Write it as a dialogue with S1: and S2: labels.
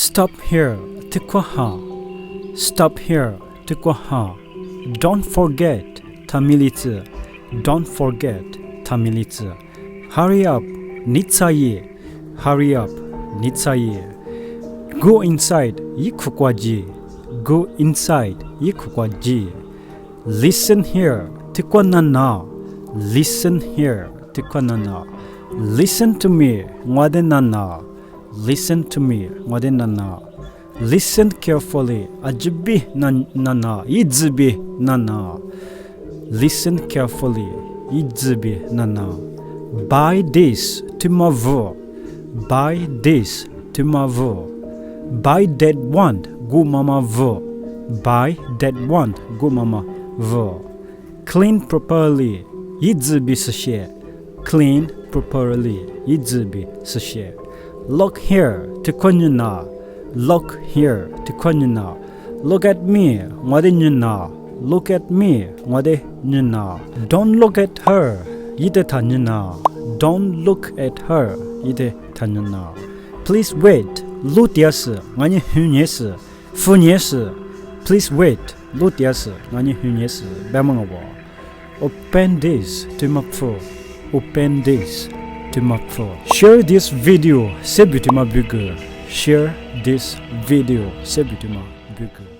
S1: Stop here, tikwaha. Stop here, tikwaha. Don't forget, tamilitsu. Don't forget, tamilitsu. Hurry up, nitsaye. Hurry up, nitsaye. Go inside, ikukwaji. Go inside, ikukwaji. Listen here, tikwanana. Listen here, tikwanana. Listen to me, ngwadenana. Listen to me, ngwadenana. Listen carefully, ajibi nana, izubi nana. Listen carefully, izubi nana. Buy this tomorrow. Buy this tomorrow. Buy that one, go mama vo. Buy that one, go mama vo. Clean properly, izubi sashe. Clean properly, izubi sashe. Look here, tikonyuna. Look here, tikonyuna. Look at me, ngwadenyuna. Look at me, ngwadenyuna. Don't look at her, ide tanyuna. Don't look at her, ide tanyuna. Please wait, lutias, ngani hunyes, funyes. Please wait, lutias, ngani hunyes, bamangawa. Open this to my phone. Open this to my phone. Share this video, sebutima bugu. Share this video, sebutima bugu.